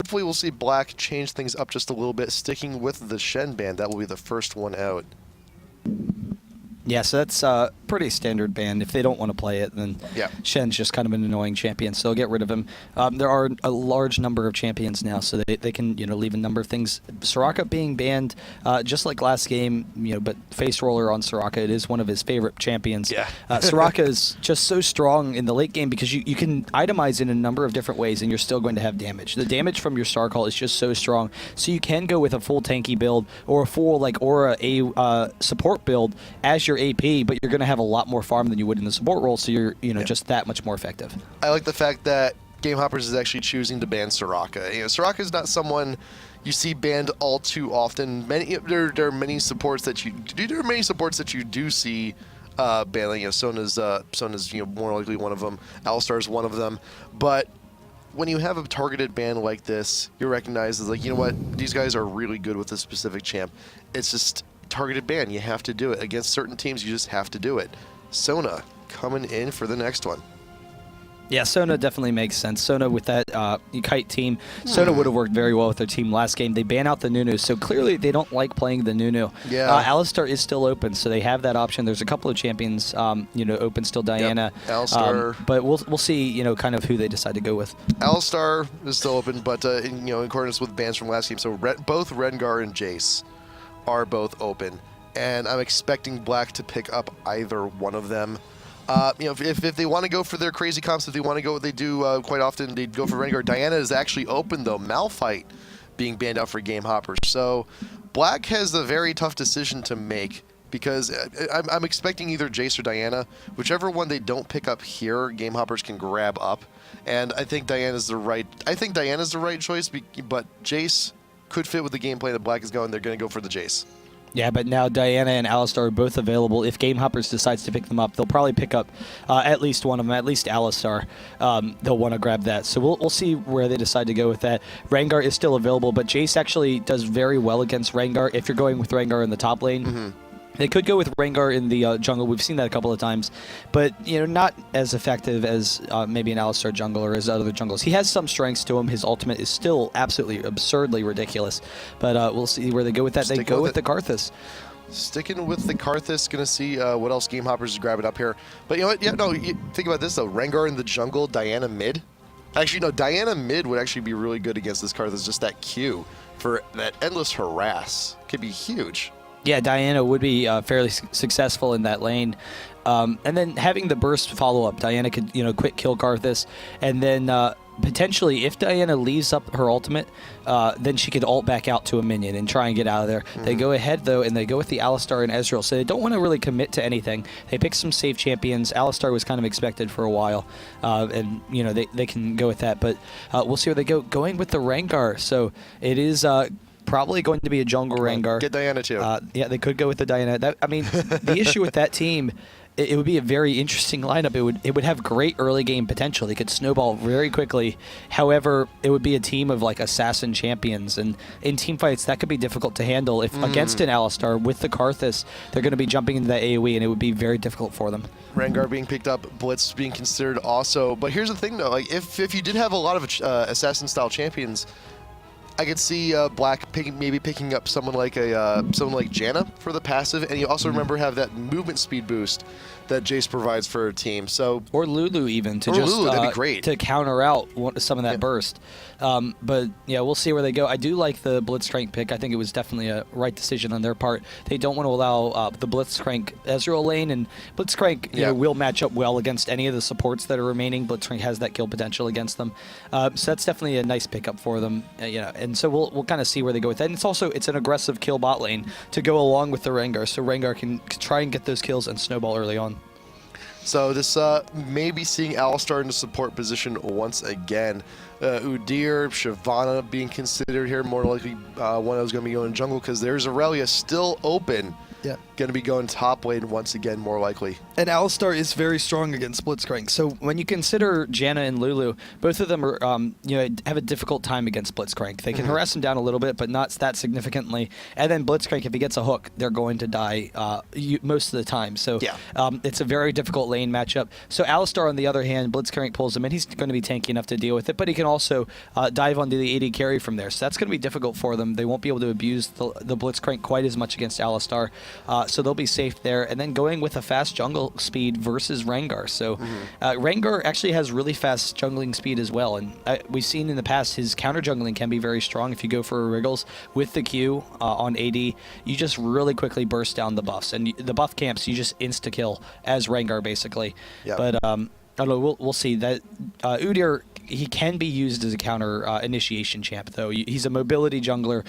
hopefully we'll see Black change things up just a little bit, sticking with the Shen ban. That will be the first one out. Yeah, so that's a pretty standard ban. If they don't want to play it, then Shen's just kind of an annoying champion, so they'll get rid of him. There are a large number of champions now, so they can leave a number of things. Soraka being banned, just like last game, but face roller on Soraka, it is one of his favorite champions. Yeah. Soraka is just so strong in the late game because you can itemize in a number of different ways, and you're still going to have damage. The damage from your Star Call is just so strong, so you can go with a full tanky build or a full Aura support build as your AP, but you're going to have a lot more farm than you would in the support role, so you're just that much more effective. I like the fact that Gamehoppers is actually choosing to ban Soraka. Soraka is not someone you see banned all too often. There are many supports that you do see banning. Sona's more likely one of them. Alistar's one of them, but when you have a targeted ban like this, you recognize as you know what, these guys are really good with a specific champ. It's just targeted ban. You have to do it. Against certain teams, you just have to do it. Sona coming in for the next one. Yeah, Sona definitely makes sense. Sona with that Kite team, Sona would have worked very well with their team last game. They ban out the Nunu, so clearly they don't like playing the Nunu. Yeah. Alistar is still open, so they have that option. There's a couple of champions, open still. Diana, Alistar, but we'll see, kind of who they decide to go with. Alistar is still open, but in accordance with bans from last game, so both Rengar and Jace are both open, and I'm expecting Black to pick up either one of them. If they want to go for their crazy comps, if they want to go what they do quite often, they'd go for Rengar. Diana is actually open, though. Malphite being banned out for Gamehoppers. So Black has a very tough decision to make, because I'm expecting either Jace or Diana. Whichever one they don't pick up here, Gamehoppers can grab up. And I think Diana's the right choice, but Jace could fit with the gameplay that Black is going. They're going to go for the Jace. Yeah, but now Diana and Alistar are both available. If Gamehoppers decides to pick them up, they'll probably pick up at least one of them, at least Alistar. They'll want to grab that. So we'll see where they decide to go with that. Rengar is still available, but Jace actually does very well against Rengar if you're going with Rengar in the top lane. Mm-hmm. They could go with Rengar in the jungle. We've seen that a couple of times, but not as effective as maybe an Alistar jungle or his other jungles. He has some strengths to him. His ultimate is still absolutely absurdly ridiculous, but we'll see where they go with that. They go with the Karthus. Sticking with the Karthus, gonna see what else Gamehoppers is grabbing up here. But think about this though: Rengar in the jungle, Diana mid. Actually, no, Diana mid would actually be really good against this Karthus. Just that Q for that endless harass could be huge. Yeah, Diana would be fairly successful in that lane. And then having the burst follow-up, Diana could, quick kill Karthus. And then potentially, if Diana leaves up her ultimate, then she could ult back out to a minion and try and get out of there. Mm-hmm. They go ahead, though, and they go with the Alistar and Ezreal. So they don't want to really commit to anything. They pick some safe champions. Alistar was kind of expected for a while. And, they can go with that. But we'll see where they go. Going with the Rengar. So it is... probably going to be a jungle Rengar. Get Diana too. Yeah, they could go with the Diana. The issue with that team, it would be a very interesting lineup. It would have great early game potential. They could snowball very quickly. However, it would be a team of assassin champions, and in team fights that could be difficult to handle. If against an Alistar with the Karthus, they're going to be jumping into that AoE, and it would be very difficult for them. Rengar being picked up, Blitz being considered also. But here's the thing though: if you did have a lot of assassin style champions, I could see Black maybe picking up someone like Janna for the passive, and you also remember have that movement speed boost that Jace provides for her team. So or Lulu even to that'd be great to counter out some of that burst. But yeah, we'll see where they go. I do like the Blitzcrank pick. I think it was definitely a right decision on their part. They don't want to allow the Blitzcrank Ezreal lane, and Blitzcrank will match up well against any of the supports that are remaining. Blitzcrank has that kill potential against them, so that's definitely a nice pickup for them. And so we'll kind of see where they go with that. And it's an aggressive kill bot lane to go along with the Rengar, so Rengar can try and get those kills and snowball early on. So this may be seeing Alistar in the support position once again. Udyr, Shyvana being considered here, more likely one that was going to be going jungle, because there's Aurelia still open Yeah. going to be going top lane once again, more likely. And Alistar is very strong against Blitzcrank. So when you consider Janna and Lulu, both of them are, have a difficult time against Blitzcrank. They can harass him down a little bit, but not that significantly. And then Blitzcrank, if he gets a hook, they're going to die most of the time. So it's a very difficult lane matchup. So Alistar, on the other hand, Blitzcrank pulls him in. He's going to be tanky enough to deal with it, but he can also dive onto the AD carry from there. So that's going to be difficult for them. They won't be able to abuse the Blitzcrank quite as much against Alistar. So they'll be safe there. And then going with a fast jungle speed versus Rengar. So Rengar actually has really fast jungling speed as well. And we've seen in the past his counter jungling can be very strong if you go for Wriggles with the Q on AD. You just really quickly burst down the buffs. And the buff camps, you just insta-kill as Rengar, basically. Yep. But I don't know, we'll see. That Udyr, he can be used as a counter initiation champ, though. He's a mobility jungler.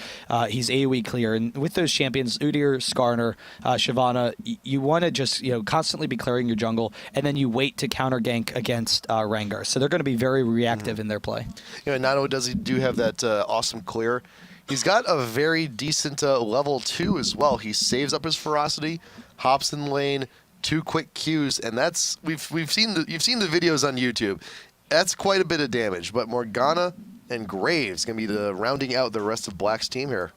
He's AoE clear. And with those champions, Udyr, Skarner, Shyvana, you want to just constantly be clearing your jungle, and then you wait to counter gank against Rengar. So they're going to be very reactive in their play. Not only does he have that awesome clear, he's got a very decent level 2 as well. He saves up his ferocity, hops in lane, 2 quick Qs, and that's you've seen the videos on YouTube. That's quite a bit of damage, but Morgana and Graves going to be rounding out the rest of Black's team here.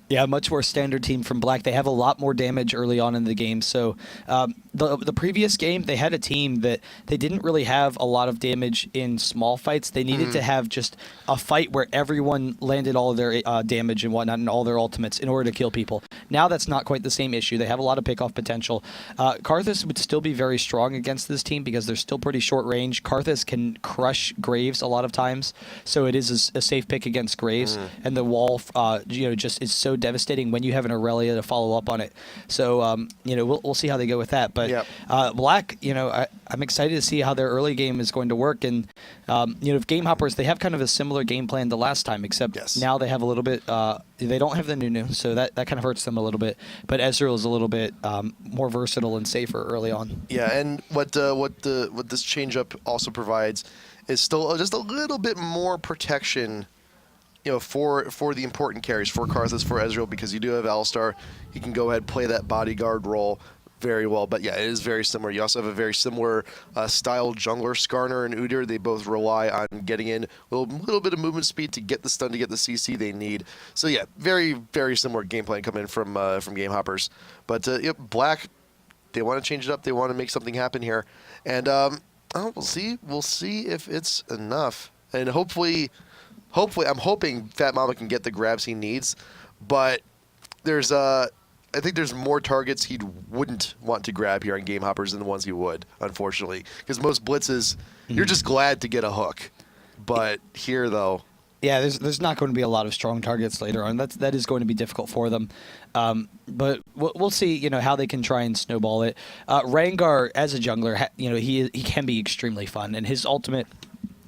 Yeah, much more standard team from Black. They have a lot more damage early on in the game. So the previous game, they had a team that they didn't really have a lot of damage in small fights. They needed to have just a fight where everyone landed all of their damage and whatnot and all their ultimates in order to kill people. Now that's not quite the same issue. They have a lot of pick-off potential. Karthus would still be very strong against this team because they're still pretty short range. Karthus can crush Graves a lot of times, so it is a safe pick against Graves. And the wall, just is so devastating when you have an Aurelia to follow up on it. So, we'll see how they go with that. But Black, I'm excited to see how their early game is going to work. And, if Gamehoppers, they have kind of a similar game plan to last time, except now they have a little bit, they don't have the Nunu, so that kind of hurts them a little bit. But Ezreal is a little bit more versatile and safer early on. Yeah, and what this change-up also provides is still just a little bit more protection for the important carries, for Karthus, for Ezreal, because you do have Alistar. He can go ahead and play that bodyguard role very well. But yeah, it is very similar. You also have a very similar style jungler, Skarner and Udyr. They both rely on getting in a little bit of movement speed to get the stun, to get the CC they need. So yeah, very, very similar game plan coming in from Gamehoppers. But Black, they want to change it up. They want to make something happen here. And we'll see. We'll see if it's enough. And hopefully, I'm hoping Fat Mama can get the grabs he needs, but I think there's more targets he wouldn't want to grab here on Gamehoppers than the ones he would, unfortunately, because most blitzes, you're just glad to get a hook, but here though. Yeah, there's not going to be a lot of strong targets later on. That is going to be difficult for them, but we'll see. How they can try and snowball it. Rengar as a jungler, he can be extremely fun, and his ultimate.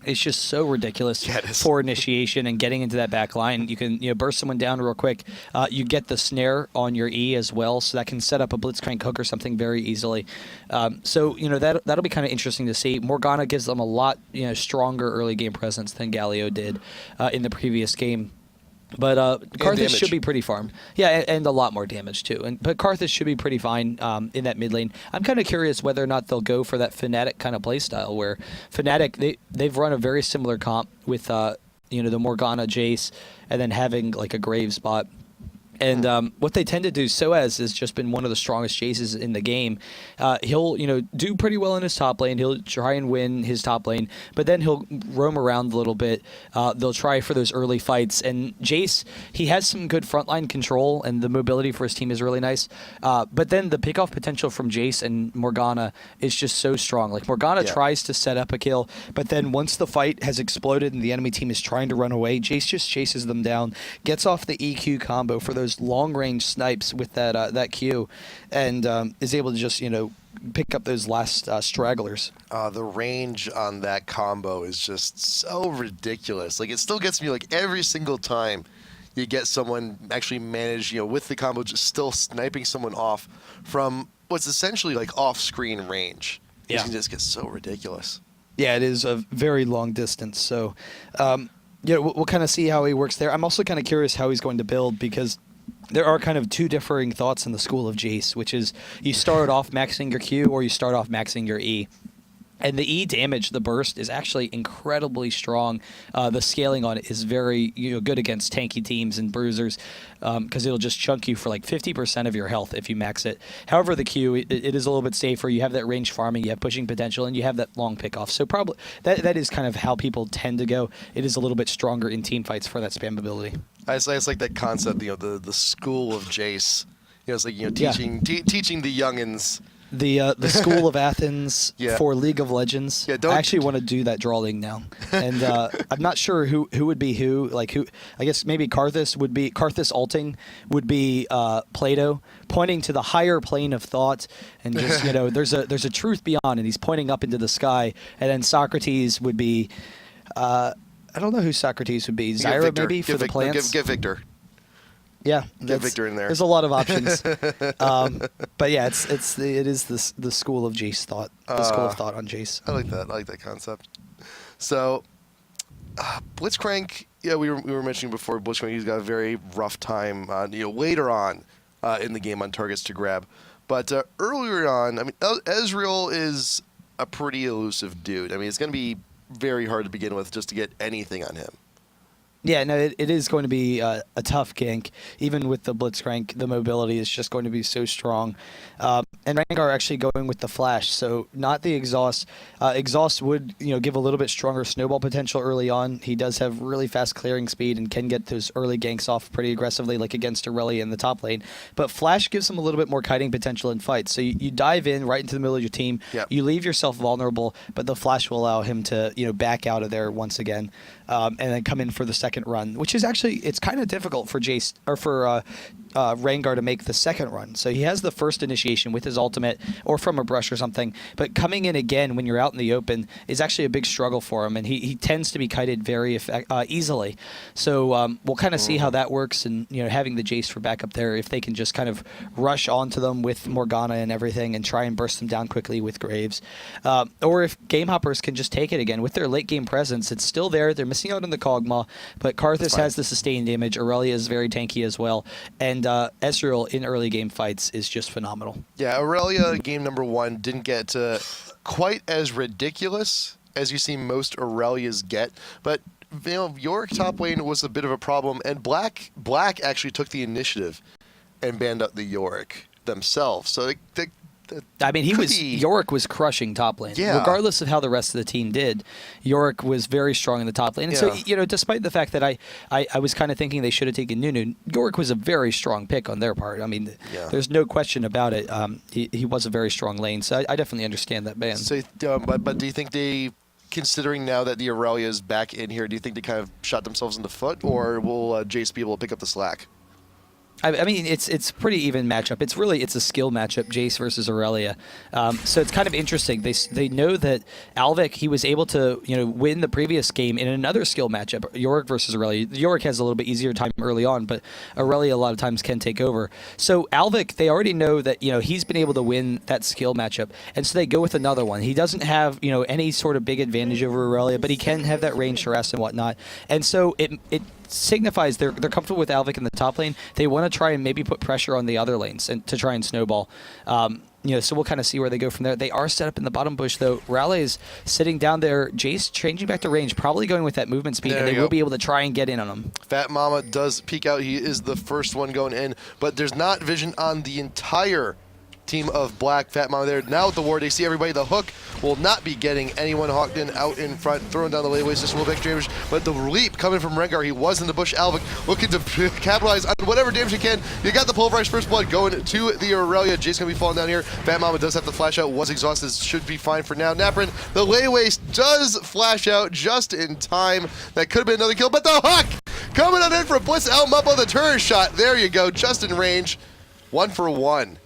It's just so ridiculous for initiation and getting into that back line. You can burst someone down real quick. You get the snare on your E as well, so that can set up a blitzcrank hook or something very easily. So that'll be kind of interesting to see. Morgana gives them a lot stronger early game presence than Galio did in the previous game. But Karthus should be pretty fine. Yeah, and a lot more damage too. But Karthus should be pretty fine in that mid lane. I'm kind of curious whether or not they'll go for that Fnatic kind of playstyle, where Fnatic they've run a very similar comp with the Morgana Jace, and then having like a Graves bot. And what they tend to do, Soaz has just been one of the strongest chases in the game. He'll, do pretty well in his top lane. He'll try and win his top lane, but then he'll roam around a little bit. They'll try for those early fights. And Jace, he has some good frontline control, and the mobility for his team is really nice. But then the pickoff potential from Jace and Morgana is just so strong. Like, Morgana tries to set up a kill, but then once the fight has exploded and the enemy team is trying to run away, Jace just chases them down, gets off the EQ combo for those long-range snipes with that Q, and is able to just pick up those last stragglers. The range on that combo is just so ridiculous. Like, it still gets me like every single time you get someone actually manage with the combo, just still sniping someone off from what's essentially like off-screen range. It can just get so ridiculous. Yeah, it is a very long distance. So we'll kind of see how he works there. I'm also kind of curious how he's going to build, because there are kind of two differing thoughts in the school of Jace, which is you start off maxing your Q or you start off maxing your E. And the E damage, the burst, is actually incredibly strong. The scaling on it is very good against tanky teams and bruisers because it'll just chunk you for like 50% of your health if you max it. However, the Q, it is a little bit safer. You have that range farming, you have pushing potential, and you have that long pickoff. So probably that is kind of how people tend to go. It is a little bit stronger in team fights for that spam ability. It's like that concept, the school of Jace. It's like teaching the youngins. The School of Athens Yeah. for League of Legends. Yeah, I actually want to do that drawing now, and I'm not sure who would be who. Like who? I guess maybe Karthus would be Karthus alting would be Plato, pointing to the higher plane of thought, and just there's a truth beyond, and he's pointing up into the sky. And then Socrates would be, I don't know who Socrates would be. Zyra maybe for the plants. Give Victor. Yeah, Get Victor in there. There's a lot of options, but yeah, it is the school of Jace thought, the school of thought on Jace. I like that. I like that concept. So, Blitzcrank. Yeah, we were mentioning before. Blitzcrank, he's got a very rough time. Later on in the game on targets to grab, but earlier on, I mean, Ezreal is a pretty elusive dude. I mean, it's going to be very hard to begin with just to get anything on him. Yeah, no, it is going to be a tough gank. Even with the Blitzcrank, the mobility is just going to be so strong. And Rengar actually going with the Flash, so not the Exhaust. Exhaust would give a little bit stronger snowball potential early on. He does have really fast clearing speed and can get those early ganks off pretty aggressively, like against Aurelia in the top lane. But Flash gives him a little bit more kiting potential in fights. So you dive in right into the middle of your team. Yep. You leave yourself vulnerable, but the Flash will allow him to back out of there once again. And then come in for the second run, which is actually, it's kind of difficult for Jace or for Rengar to make the second run. So he has the first initiation with his ultimate or from a brush or something, but coming in again when you're out in the open is actually a big struggle for him, and he tends to be kited very easily. So we'll kind of see how that works, and having the Jace for backup there, if they can just kind of rush onto them with Morgana and everything and try and burst them down quickly with Graves. Or if Gamehoppers can just take it again with their late game presence, it's still there. They're missing out on the Kog'Maw, but Karthus has the sustained damage. Aurelia is very tanky as well, and Ezreal in early game fights is just phenomenal. Yeah, Aurelia game number 1 didn't get quite as ridiculous as you see most Aurelias get, but Yorick top lane was a bit of a problem, and Black actually took the initiative and banned up the Yorick themselves. So Yorick was crushing top lane. Yeah. Regardless of how the rest of the team did, Yorick was very strong in the top lane. And so, despite the fact that I was kind of thinking they should have taken Nunu, Yorick was a very strong pick on their part. I mean, there's no question about it. He was a very strong lane, so I definitely understand that ban. So, but do you think they, considering now that the Aurelia is back in here, do you think they kind of shot themselves in the foot, or will Jace be able to pick up the slack? I mean, it's pretty even matchup. It's a skill matchup, Jace versus Aurelia. So it's kind of interesting. They know that Alvic, he was able to win the previous game in another skill matchup, Yorick versus Aurelia. Yorick has a little bit easier time early on, but Aurelia a lot of times can take over. So Alvic, they already know that he's been able to win that skill matchup, and so they go with another one. He doesn't have any sort of big advantage over Aurelia, but he can have that range harass and whatnot. And so it signifies they're comfortable with Alvic in the top lane. They want to try and maybe put pressure on the other lanes and to try and snowball. So we'll kind of see where they go from there. They are set up in the bottom bush, though. Raleigh is sitting down there. Jace changing back to range, probably going with that movement speed, and they will be able to try and get in on him. Fat Mama does peek out. He is the first one going in, but there's not vision on the entire team of Black. Fat Mama there now with the ward. They see everybody. The hook will not be getting anyone hawked in out in front, throwing down the laneways, just a little bit extra damage. But the leap coming from Rengar, he was in the bush. Alvic looking to capitalize on whatever damage he can. You got the Pulverized First Blood going to the Aurelia. Jace gonna be falling down here. Fat Mama does have to flash out, was exhausted, should be fine for now. Naprin, the layways does flash out just in time. That could have been another kill, but the hook coming on in for Bliss out Muppo, the turret shot. There you go, just in range. 1 for 1.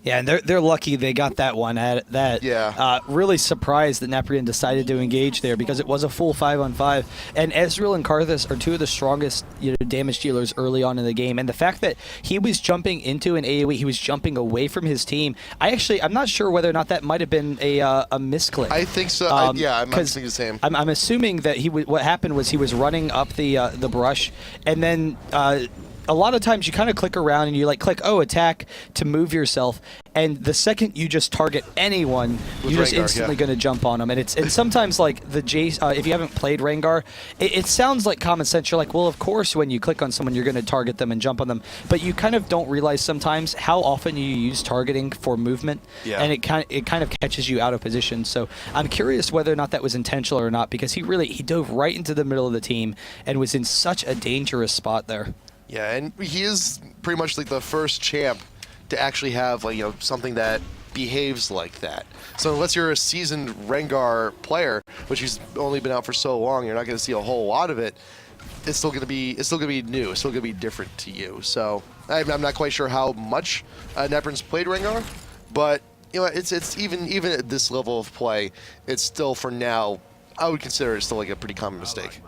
Yeah, and they're lucky they got that one at that. Yeah. Really surprised that Naprian decided to engage there because it was a full 5-on-5. And Ezreal and Karthus are two of the strongest damage dealers early on in the game. And the fact that he was jumping into an AoE, he was jumping away from his team. I'm not sure whether or not that might have been a misclick. I think so. I'm thinking the same. I'm assuming that what happened was he was running up the brush, and then a lot of times you kind of click around and you like click, oh, attack to move yourself, and the second you just target anyone, you're just instantly going to jump on them. And sometimes like the Jace, if you haven't played Rengar, it sounds like common sense. You're like, well, of course, when you click on someone, you're going to target them and jump on them. But you kind of don't realize sometimes how often you use targeting for movement, and it kind of catches you out of position. So I'm curious whether or not that was intentional or not, because he dove right into the middle of the team and was in such a dangerous spot there. Yeah, and he is pretty much like the first champ to actually have like something that behaves like that. So unless you're a seasoned Rengar player, which he's only been out for so long, you're not going to see a whole lot of it. It's still going to be new. It's still going to be different to you. So I'm not quite sure how much Nebrin's played Rengar, but it's even at this level of play, it's still for now. I would consider it still like a pretty common mistake.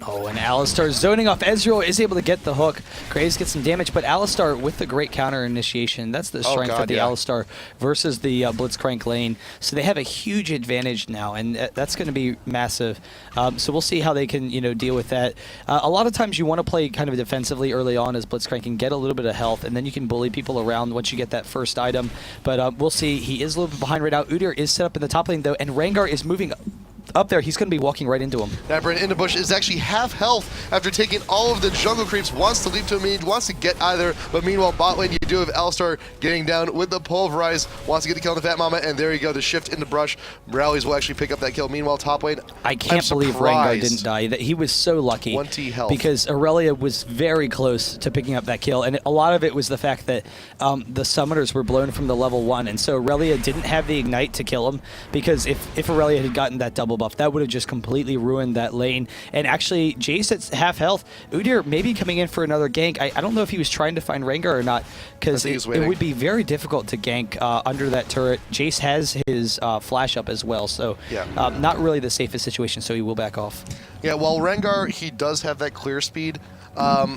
Oh, and Alistar zoning off. Ezreal is able to get the hook. Graves gets some damage, but Alistar with the great counter initiation. That's the strength of the Alistar versus the Blitzcrank lane. So they have a huge advantage now, and that's going to be massive. So we'll see how they can deal with that. A lot of times you want to play kind of defensively early on as Blitzcrank and get a little bit of health, and then you can bully people around once you get that first item. But we'll see. He is a little bit behind right now. Udyr is set up in the top lane, though, and Rengar is moving up there. He's going to be walking right into him. Nebrin in the bush is actually half health after taking all of the jungle creeps. Wants to leap to a mid, wants to get either, but meanwhile bot lane you do have Alistar getting down with the pulverize, wants to get the kill on the Fat Mama, and there you go, the shift in the brush. Rallies will actually pick up that kill. Meanwhile top lane, I can't believe Rengar didn't die. He was so lucky. 1T health. Because Aurelia was very close to picking up that kill, and a lot of it was the fact that the summoners were blown from the level 1, and so Aurelia didn't have the ignite to kill him, because if Aurelia had gotten that double buff, that would have just completely ruined that lane. And actually, Jace at half health. Udyr maybe coming in for another gank. I don't know if he was trying to find Rengar or not, because it would be very difficult to gank under that turret. Jace has his flash up as well, so not really the safest situation, so he will back off. Yeah, while Rengar, he does have that clear speed,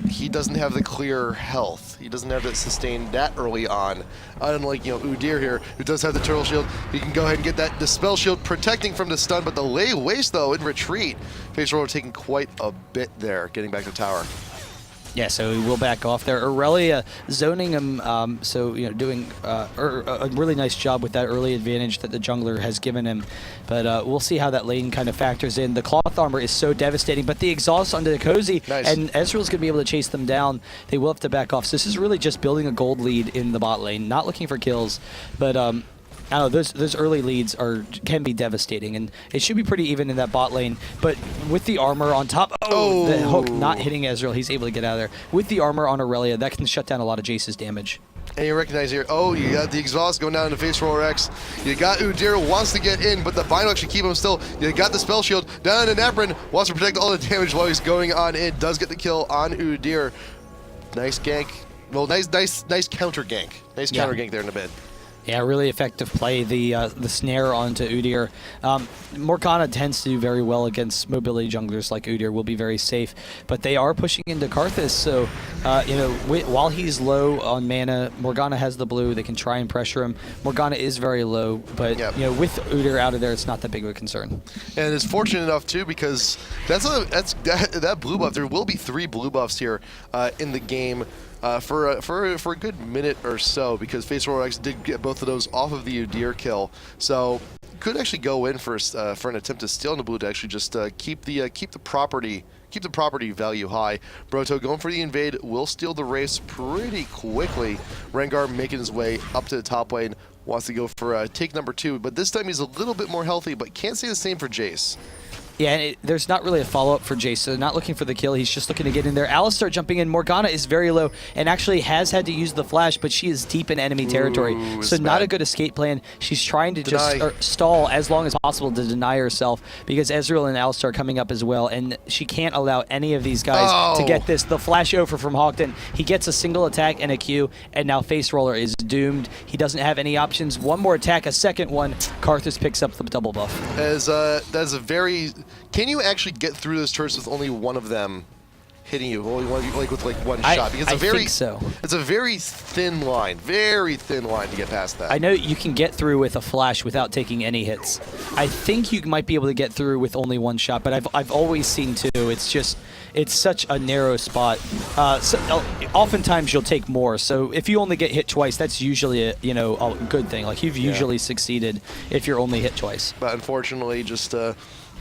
he doesn't have the clear health. He doesn't have that sustained that early on. Unlike Udyr here, who does have the turtle shield, he can go ahead and get that dispel shield protecting from the stun, but the lay waste though in retreat. Face roller taking quite a bit there, getting back to tower. Yeah, so he will back off there. Aurelia zoning him, doing a really nice job with that early advantage that the jungler has given him. But we'll see how that lane kind of factors in. The cloth armor is so devastating, but the exhaust onto the cozy, and Ezreal's going to be able to chase them down. They will have to back off. So this is really just building a gold lead in the bot lane, not looking for kills, but I don't know, those early leads can be devastating, and it should be pretty even in that bot lane. But with the armor on top, the hook not hitting Ezreal, he's able to get out of there. With the armor on Aurelia, that can shut down a lot of Jace's damage. And you recognize here, you got the exhaust going down into Face Roller X. You got Udyr wants to get in, but the bind will actually keep him still. You got the spell shield down into Nebrin, wants to protect all the damage while he's going on in. Does get the kill on Udyr. Nice gank. Well, nice counter gank. Nice counter gank there in a bit. Yeah, really effective play, the snare onto Udyr. Morgana tends to do very well against mobility junglers like Udyr, will be very safe, but they are pushing into Karthus, so while he's low on mana, Morgana has the blue, they can try and pressure him. Morgana is very low, but with Udyr out of there, it's not that big of a concern. And it's fortunate enough too, because that blue buff, there will be 3 blue buffs here in the game. For a good minute or so, because Face Roller X did get both of those off of the Udyr kill, so could actually go in for an attempt to steal in the blue to actually just keep the property value high. Broto going for the invade, will steal the race pretty quickly. Rengar making his way up to the top lane, wants to go for take number 2, but this time he's a little bit more healthy, but can't say the same for Jace. Yeah, and there's not really a follow-up for Jace, so not looking for the kill. He's just looking to get in there. Alistar jumping in. Morgana is very low and actually has had to use the flash, but she is deep in enemy territory. So not a good escape plan. She's trying to just stall as long as possible to deny herself, because Ezreal and Alistar are coming up as well, and she can't allow any of these guys to get this. The flash over from Hawkton. He gets a single attack and a Q, and now Face Roller is doomed. He doesn't have any options. One more attack, a second one. Karthus picks up the double buff. That is a very... Can you actually get through those turrets with only one of them hitting you, only one, like with like one shot. Because I think so. It's a very thin line to get past that. I know you can get through with a flash without taking any hits. I think you might be able to get through with only one shot, but I've always seen two. It's such a narrow spot. Oftentimes you'll take more. So if you only get hit twice, that's usually a good thing. Like you've usually succeeded if you're only hit twice. But unfortunately, just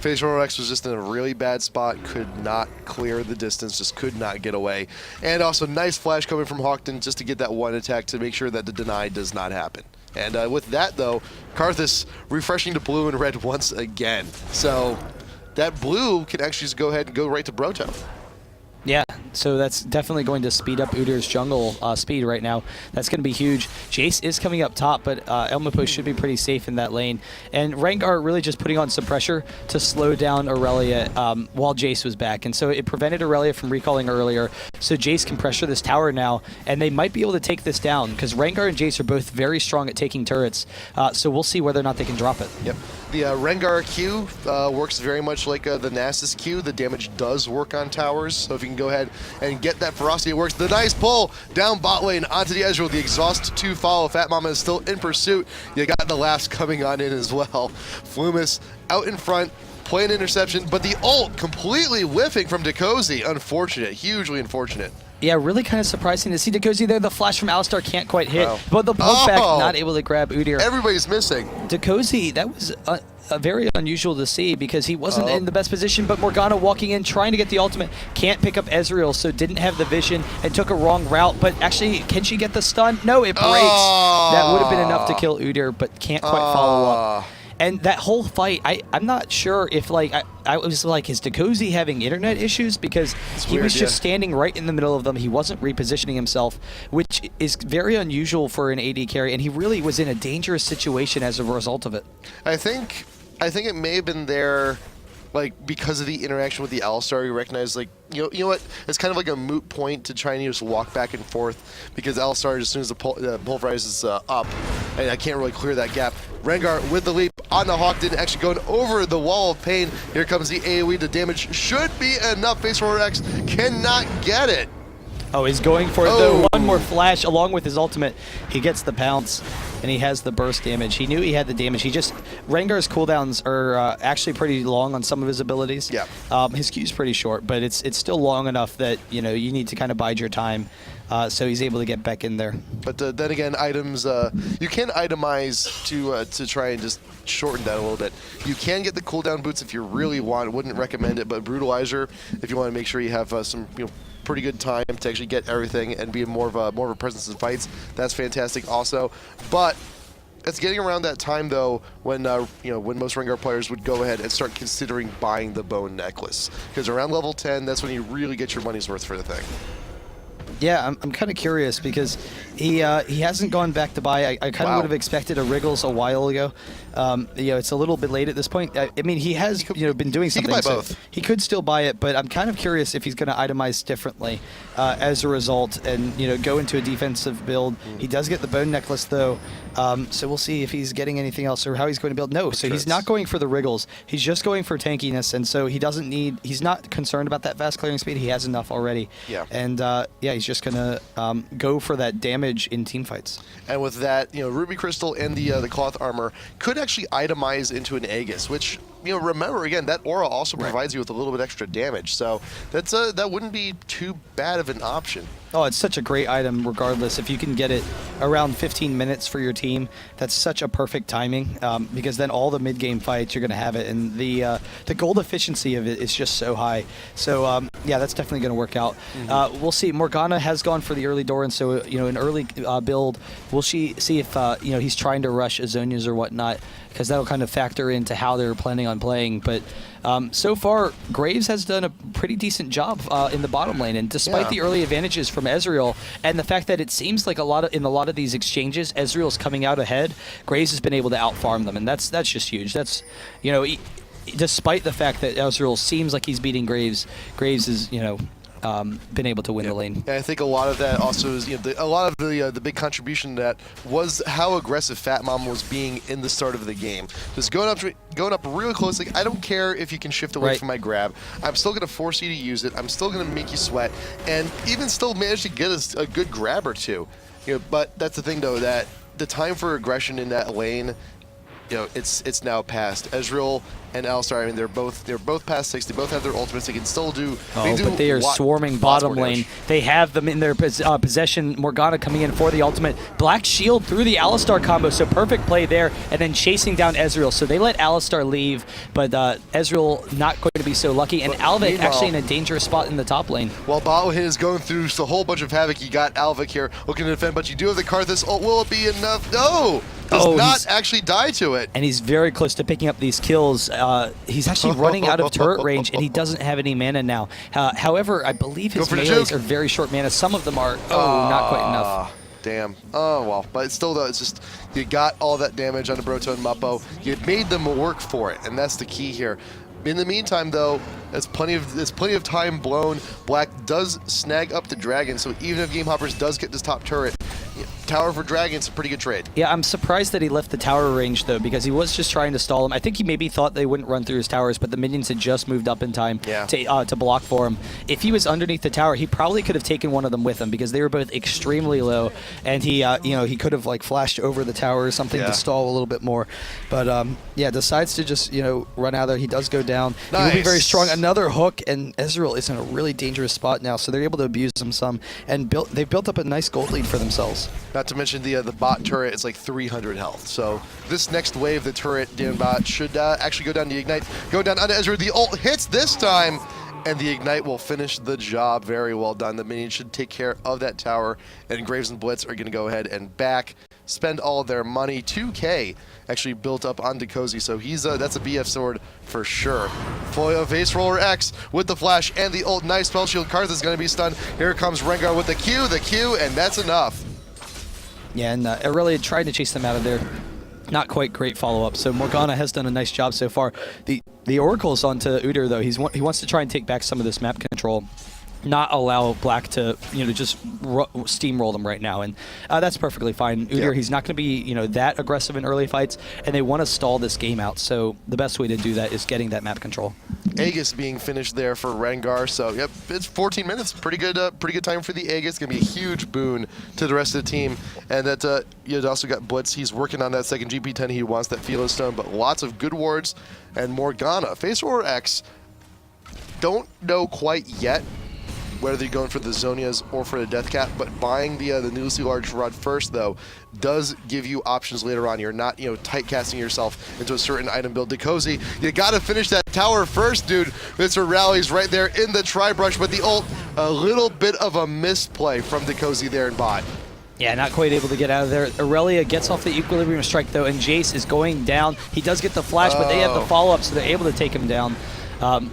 Facial X was just in a really bad spot, could not clear the distance, just could not get away. And also, nice flash coming from Hawkton just to get that one attack to make sure that the deny does not happen. And with that, though, Karthus refreshing to blue and red once again. So that blue can actually just go ahead and go right to Broto. Yeah, so that's definitely going to speed up Udir's jungle speed right now. That's going to be huge. Jace is coming up top, but Elmapo should be pretty safe in that lane. And Rengar really just putting on some pressure to slow down Aurelia while Jace was back. And so it prevented Aurelia from recalling earlier. So Jace can pressure this tower now, and they might be able to take this down because Rengar and Jace are both very strong at taking turrets. So we'll see whether or not they can drop it. Yep. The Rengar Q works very much like the Nasus Q. The damage does work on towers, so if you can go ahead and get that ferocity, it works. The nice pull down bot lane onto the Ezreal. The exhaust to follow. Fat Mama is still in pursuit. You got the laughs coming on in as well. Flumis out in front, playing interception, but the ult completely whiffing from Dekozy. Unfortunate, hugely unfortunate. Yeah, really kind of surprising to see Dekozy there. The flash from Alistar can't quite hit, but the poke back not able to grab Udyr. Everybody's missing. Dekozy, that was very unusual to see because he wasn't in the best position, but Morgana walking in, trying to get the ultimate, can't pick up Ezreal, so didn't have the vision and took a wrong route, but actually, can she get the stun? No, it breaks. That would have been enough to kill Udyr, but can't quite follow up. And that whole fight, I'm not sure if, like, I was like, is Dekozy having internet issues? Because he was just standing right in the middle of them. He wasn't repositioning himself, which is very unusual for an AD carry, and he really was in a dangerous situation as a result of it. I think it may have been there, like, because of the interaction with the Alistar. You recognize, like, you know what? It's kind of like a moot point to try and just walk back and forth because Alistar, as soon as the pulverize is up, and I can't really clear that gap. Rengar with the leap on the Hawkton, actually going over the wall of pain. Here comes the AoE. The damage should be enough. Faceroller X cannot get it. Oh, he's going for it, though. One more flash along with his ultimate. He gets the pounce, and he has the burst damage. He knew he had the damage. Rengar's cooldowns are actually pretty long on some of his abilities. Yeah. His Q's pretty short, but it's still long enough that, you need to kind of bide your time. So he's able to get back in there. But then again, items, you can itemize to try and just shorten that a little bit. You can get the cooldown boots if you really want. Wouldn't recommend it, but Brutalizer, if you want to make sure you have some, pretty good time to actually get everything and be more of a presence in fights. That's fantastic also. But it's getting around that time though when when most Rengar players would go ahead and start considering buying the bone necklace, because around level 10, that's when you really get your money's worth for the thing. Yeah, I'm kind of curious because he hasn't gone back to buy. I kind of would have expected a Wriggles a while ago. It's a little bit late at this point. I mean, he has been doing something. He could buy both. He could still buy it, but I'm kind of curious if he's going to itemize differently as a result and go into a defensive build. He does get the bone necklace though, so we'll see if he's getting anything else or how he's going to build. No, so he's not going for the Wriggles. He's just going for tankiness, and so he doesn't need. He's not concerned about that fast clearing speed. He has enough already. Yeah. And he's just going to go for that damage in team fights. And with that, Ruby Crystal and the cloth armor could actually itemize into an Aegis, which, remember again, that aura also provides you with a little bit extra damage. So that's that wouldn't be too bad of an option. Oh, it's such a great item regardless. If you can get it around 15 minutes for your team, that's such a perfect timing because then all the mid-game fights, you're going to have it. And the gold efficiency of it is just so high. So, yeah, that's definitely going to work out. We'll see. Morgana has gone for the early door, and so, an early build, we'll see if, he's trying to rush Azonias or whatnot, because that'll kind of factor into how they're planning on playing. But so far, Graves has done a pretty decent job in the bottom lane, and despite the early advantages from Ezreal and the fact that it seems like in a lot of these exchanges, Ezreal's coming out ahead, Graves has been able to outfarm them, and that's just huge. That's despite the fact that Ezreal seems like he's beating Graves, Graves is been able to win the lane. And I think a lot of that also is, a lot of the big contribution to that was how aggressive Fat Mom was being in the start of the game. Just going up really close. Like, I don't care if you can shift away from my grab. I'm still going to force you to use it. I'm still going to make you sweat, and even still manage to get a good grab or two. But that's the thing, though, that the time for aggression in that lane, it's now past. Ezreal and Alistar, I mean, they're both past 6. They both have their ultimates. They can still do. But they are swarming bottom lane. They have them in their possession. Morgana coming in for the ultimate. Black shield through the Alistar combo, so perfect play there. And then chasing down Ezreal. So they let Alistar leave, but Ezreal not going to be so lucky. And Alvik actually in a dangerous spot in the top lane. While Battlehin is going through a whole bunch of havoc, you got Alvik here looking to defend, but you do have the Karthus ult. Will it be enough? No! Does not actually die to it. And he's very close to picking up these kills. He's actually running out of turret range, and he doesn't have any mana now. However, I believe his melees are very short mana. Some of them are, not quite enough. Damn. Oh, well. But it's still, though, it's just, you got all that damage on the Broto and Muppo. You made them work for it, and that's the key here. In the meantime, though, there's plenty of time blown. Black does snag up the dragon, so even if Gamehoppers does get this top turret, tower for dragon's a pretty good trade. Yeah, I'm surprised that he left the tower range, though, because he was just trying to stall him. I think he maybe thought they wouldn't run through his towers, but the minions had just moved up in time to block for him. If he was underneath the tower, he probably could have taken one of them with him, because they were both extremely low, and he he could have flashed over the tower or something to stall a little bit more. But decides to just run out there. He does go down. Nice. He will be very strong. Another hook, and Ezreal is in a really dangerous spot now, so they're able to abuse him some, and they've built up a nice gold lead for themselves. Not to mention the bot turret is like 300 health. So this next wave, the turret down bot should actually go down to Ignite. Go down onto Ezreal. The ult hits this time, and the Ignite will finish the job. Very well done. The minions should take care of that tower, and Graves and Blitz are going to go ahead and spend all of their money. 2K actually built up onto Cozy, so that's a BF sword for sure. Foil Face Roller X with the flash and the ult. Nice spell shield. Karth is going to be stunned. Here comes Rengar with the Q, and that's enough. Yeah, and Aurelia tried to chase them out of there. Not quite great follow-up. So Morgana has done a nice job so far. The Oracle's onto Udyr, though. He wants to try and take back some of this map control. Not allow Black to just steamroll them right now, and that's perfectly fine. Udyr, he's not going to be that aggressive in early fights, and they want to stall this game out. So the best way to do that is getting that map control. Aegis being finished there for Rengar, so yep, it's 14 minutes. Pretty good time for the Aegis. Going to be a huge boon to the rest of the team, and that you also got Blitz. He's working on that second GP10. He wants that Philo Stone, but lots of good wards, and Morgana. Face Roller X, don't know quite yet whether they're going for the Zonias or for the Death Cap, but buying the needlessly large rod first, though, does give you options later on. You're not, tight casting yourself into a certain item build. Decozy, you gotta finish that tower first, dude. Mr. Rally's right there in the tri-brush, but the ult, a little bit of a misplay from Decozy there in bot. Yeah, not quite able to get out of there. Aurelia gets off the Equilibrium Strike, though, and Jace is going down. He does get the flash, but they have the follow-up, so they're able to take him down.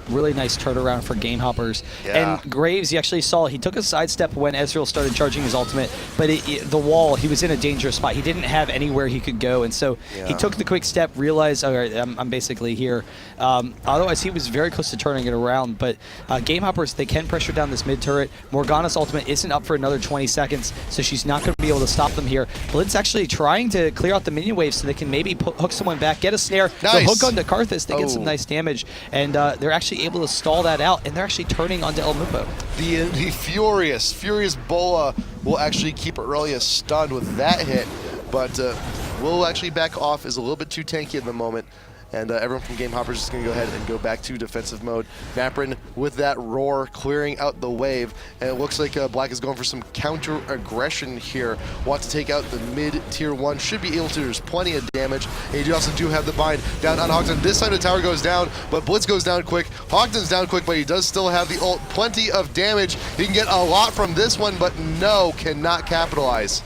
Really nice turnaround for Gamehoppers. Yeah. And Graves, you actually saw, he took a sidestep when Ezreal started charging his ultimate, but the wall, he was in a dangerous spot. He didn't have anywhere he could go, and so he took the quick step, realized, all right, I'm basically here. Otherwise, he was very close to turning it around, but Gamehoppers, they can pressure down this mid turret. Morgana's ultimate isn't up for another 20 seconds, so she's not going to be able to stop them here. Blitz actually trying to clear out the minion wave so they can maybe hook someone back, get a snare, the hook onto Karthus, they get some nice damage, and they're actually able to stall that out, and they're actually turning onto El Mupo. The furious Bola will actually keep Aurelia stunned with that hit, but will actually back off, is a little bit too tanky at the moment. And everyone from Gamehoppers is going to go ahead and go back to defensive mode. Vaprin with that roar, clearing out the wave. And it looks like Black is going for some counter-aggression here. Want to take out the mid-tier 1. Should be able to. There's plenty of damage. And you also do have the bind down on Hogton. This time the tower goes down, but Blitz goes down quick. Hogton's down quick, but he does still have the ult. Plenty of damage. He can get a lot from this one, but no, cannot capitalize.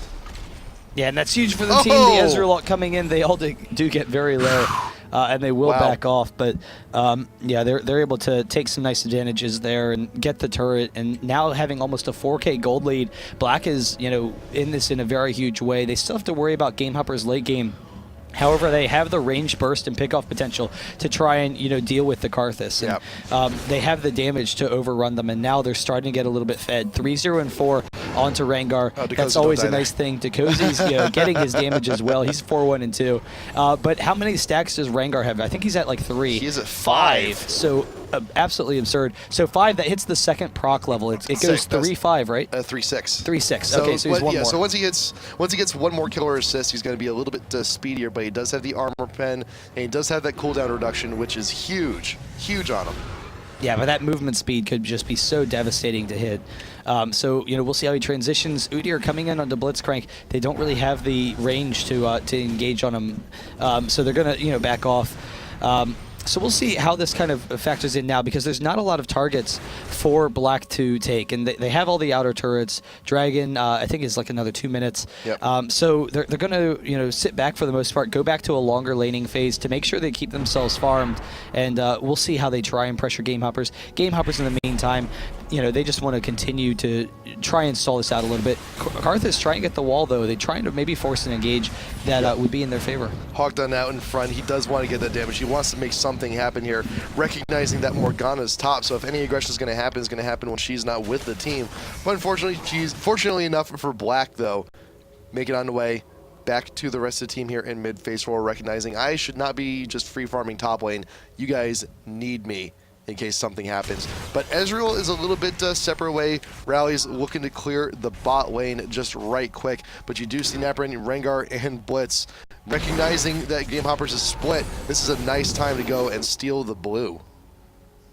Yeah, and that's huge for the team. The Ezreal ult coming in, they all do get very low. And they will back off, but yeah, they're able to take some nice advantages there and get the turret, and now having almost a 4K gold lead, Black is in this in a very huge way. They still have to worry about Gamehoppers late game. However, they have the range burst and pickoff potential to try and deal with the Karthus. And, they have the damage to overrun them, and now they're starting to get a little bit fed. 3-0 and 4 onto Rengar. That's always a nice thing. Dekozi's getting his damage as well. He's 4-1 and 2. But how many stacks does Rengar have? I think he's at like 3. He's at 5. So absolutely absurd. So 5, that hits the second proc level. It goes 3-5, right? 3-6. 3-6. Okay, so he's one more. So once he gets one more kill or assist, he's going to be a little bit speedier. But he does have the armor pen, and he does have that cooldown reduction, which is huge on him. Yeah, but that movement speed could just be so devastating to hit. So we'll see how he transitions. Udyr coming in onto Blitzcrank. They don't really have the range to engage on him, so they're gonna back off. So we'll see how this kind of factors in now, because there's not a lot of targets for Black to take, and they have all the outer turrets. Dragon, I think, is like another 2 minutes. Yep. So they're going to sit back for the most part, go back to a longer laning phase to make sure they keep themselves farmed, and we'll see how they try and pressure Gamehoppers. Gamehoppers, in the meantime, they just want to continue to try and stall this out a little bit. Karthus trying to get the wall, though. They're trying to maybe force an engage that would be in their favor. Hawk done out in front. He does want to get that damage. He wants to make something happen here, recognizing that Morgana's top. So if any aggression is going to happen, it's going to happen when she's not with the team. But unfortunately, fortunately enough for Black, though, make it on the way back to the rest of the team here in mid phase 4, recognizing I should not be just free farming top lane. You guys need me in case something happens. But Ezreal is a little bit separate way. Rally's looking to clear the bot lane just right quick. But you do see Naprin, Rengar, and Blitz recognizing that Gamehoppers is split. This is a nice time to go and steal the blue.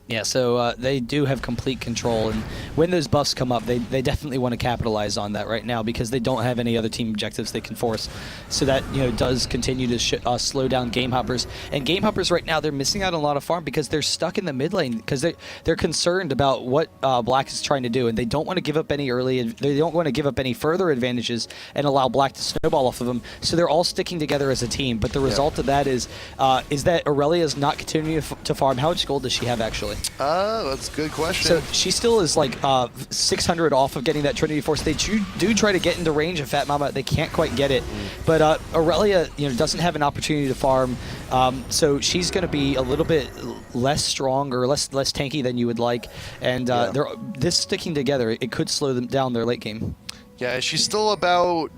Yeah, so they do have complete control, and when those buffs come up, they definitely want to capitalize on that right now, because they don't have any other team objectives they can force. So that does continue to slow down Gamehoppers. And Gamehoppers right now, they're missing out on a lot of farm because they're stuck in the mid lane, because they're concerned about what Black is trying to do, and they don't want to give up any they don't want to give up any further advantages and allow Black to snowball off of them. So they're all sticking together as a team. But the result of that is that Aurelia's not continuing to farm. How much gold does she have actually? That's a good question. So she still is like 600 off of getting that Trinity Force. They do try to get into range of Fat Mama. They can't quite get it. But Aurelia, doesn't have an opportunity to farm. So she's going to be a little bit less strong or less tanky than you would like. And this sticking together, it could slow them down their late game. Yeah, she's still about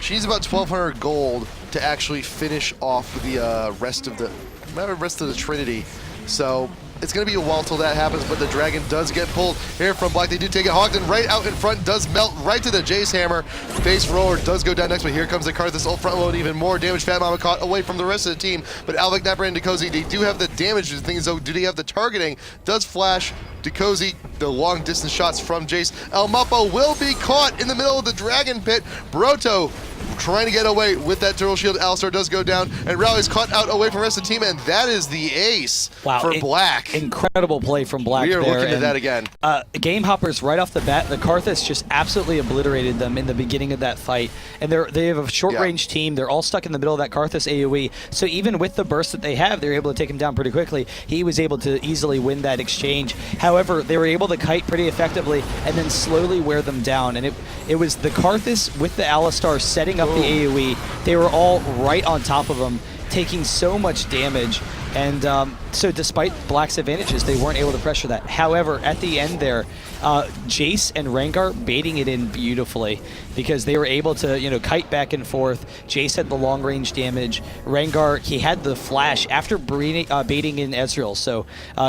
1,200 gold to actually finish off the rest of the Trinity. So it's going to be a while till that happens, but the Dragon does get pulled here from Black. They do take it. Hogden right out in front, does melt right to the Jace Hammer. Base roller does go down next, but here comes the Karthus ult front load, even more damage. Fat Mama caught away from the rest of the team, but Alvik, Napper, and Dekozi, they do have the damage. The thing is, though, do they have the targeting? Does flash. Dekozi, the long distance shots from Jace. El Mapo will be caught in the middle of the Dragon Pit. Broto trying to get away with that turtle shield. Alistar does go down, and Rally's caught out away from the rest of the team, and that is the ace for Black. Incredible play from Black. We are there, looking at that again. Gamehoppers right off the bat, the Karthus just absolutely obliterated them in the beginning of that fight, and they have a short-range team. They're all stuck in the middle of that Karthus AoE, so even with the burst that they have, they're able to take him down pretty quickly. He was able to easily win that exchange. However, they were able to kite pretty effectively and then slowly wear them down, and it was the Karthus with the Alistar setting up the AoE. They were all right on top of him, taking so much damage, and so despite Black's advantages, they weren't able to pressure that. However, at the end there, Jace and Rengar baiting it in beautifully, because they were able to kite back and forth. Jace had the long range damage. Rengar, he had the flash after baiting in Ezreal. So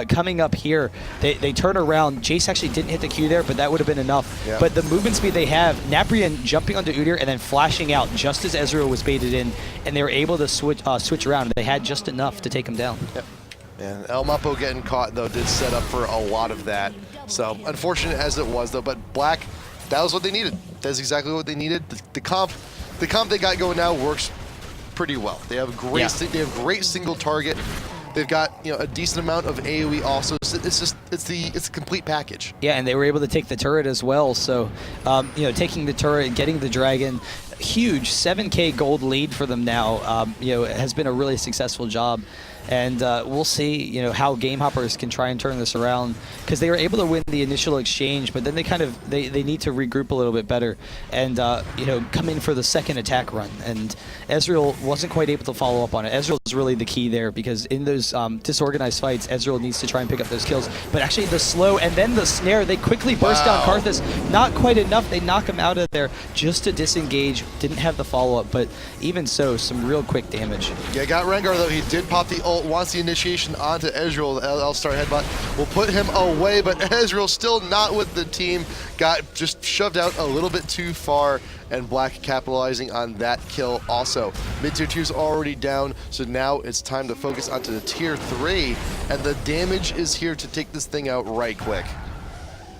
coming up here, they turn around. Jace actually didn't hit the Q there, but that would have been enough. Yeah. But the movement speed they have, Naprian jumping onto Udyr and then flashing out just as Ezreal was baited in, and they were able to switch around. They had just enough to take him down. Yep. And El Mapo getting caught, though, did set up for a lot of that. So, unfortunate as it was, though, but Black, that was what they needed. That's exactly what they needed. The comp they got going now works pretty well. They have great single target. They've got a decent amount of AoE also. So it's a complete package. Yeah, and they were able to take the turret as well. So taking the turret, getting the Dragon, huge 7K gold lead for them now. It has been a really successful job. And we'll see, you know, how Gamehoppers can try and turn this around, because they were able to win the initial exchange, but then they kind of they need to regroup a little bit better and you know, come in for the second attack run. And Ezreal wasn't quite able to follow up on it. Ezreal is really the key there, because in those disorganized fights, Ezreal needs to try and pick up those kills. But actually, the slow and then the snare, they quickly burst down Karthus. Not quite enough. They knock him out of there just to disengage. Didn't have the follow up, but even so, some real quick damage. Yeah, got Rengar though. He did pop the ult, wants the initiation onto Ezreal. The L-Star headbutt will put him away, but Ezreal still not with the team. Got just shoved out a little bit too far, and Black capitalizing on that kill also. Mid-tier 2 is already down, so now it's time to focus onto the tier 3, and the damage is here to take this thing out right quick.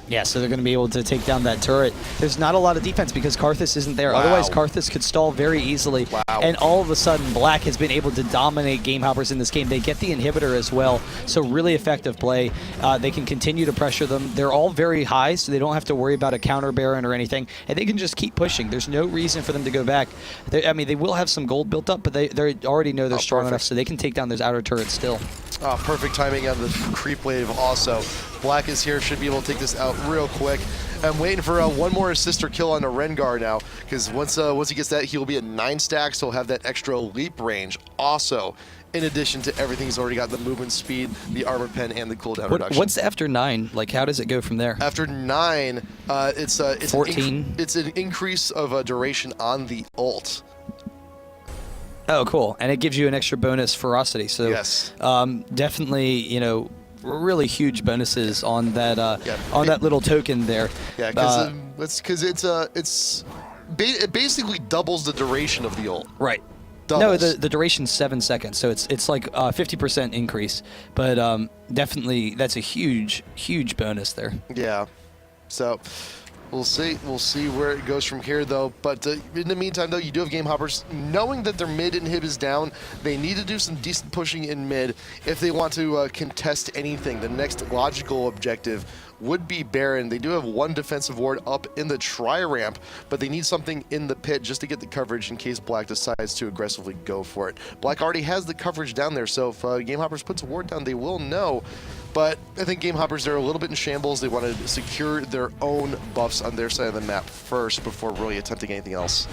Yeah, so they're going to be able to take down that turret. There's not a lot of defense because Karthus isn't there. Otherwise, Karthus could stall very easily. And all of a sudden, Black has been able to dominate Gamehoppers in this game. They get the inhibitor as well, so really effective play. They can continue to pressure them. They're all very high, so they don't have to worry about a counter Baron or anything, and they can just keep pushing. There's no reason for them to go back. I mean, they will have some gold built up, but they already know they're strong enough, so they can take down those outer turrets still. Oh, perfect timing on the creep wave also. Black is here, should be able to take this out real quick. I'm waiting for one more assist or kill on a Rengar now, because once he gets that, he'll be at 9 stacks, so he'll have that extra leap range also, in addition to everything he's already got, the movement speed, the armor pen, and the cooldown reduction. What's after 9? Like, how does it go from there? After 9, it's 14? It's an increase of duration on the ult. Oh, cool. And it gives you an extra bonus ferocity. So yes. Definitely, you know, really huge bonuses on that that little token there. Yeah, because it basically doubles the duration of the ult. Right. Doubles. No, the duration's 7 seconds, so it's like a 50% increase. But definitely, that's a huge bonus there. Yeah. So we'll see where it goes from here, though. But in the meantime, though, you do have Gamehoppers. Knowing that their mid inhib is down, they need to do some decent pushing in mid if they want to contest anything. The next logical objective would be Baron. They do have one defensive ward up in the tri-ramp, but they need something in the pit just to get the coverage in case Black decides to aggressively go for it. Black already has the coverage down there, so if Gamehoppers puts a ward down, they will know. But I think Gamehoppers, they're a little bit in shambles. They want to secure their own buffs on their side of the map first before really attempting anything else.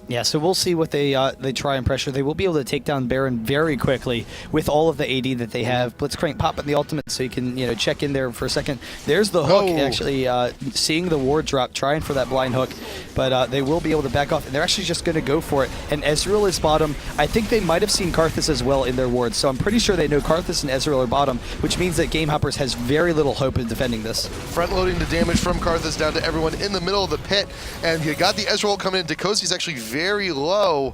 Yeah, so we'll see what they try and pressure. They will be able to take down Baron very quickly with all of the AD that they have. Blitzcrank popping the ultimate so you can, you know, check in there for a second. There's the hook, actually seeing the ward drop, trying for that blind hook, but they will be able to back off, and they're actually just going to go for it. And Ezreal is bottom. I think they might have seen Karthus as well in their wards, so I'm pretty sure they know Karthus and Ezreal are bottom, which means that Gamehoppers has very little hope of defending this. Front-loading the damage from Karthus down to everyone in the middle of the pit, and you got the Ezreal coming in. Dekosi's actually very low,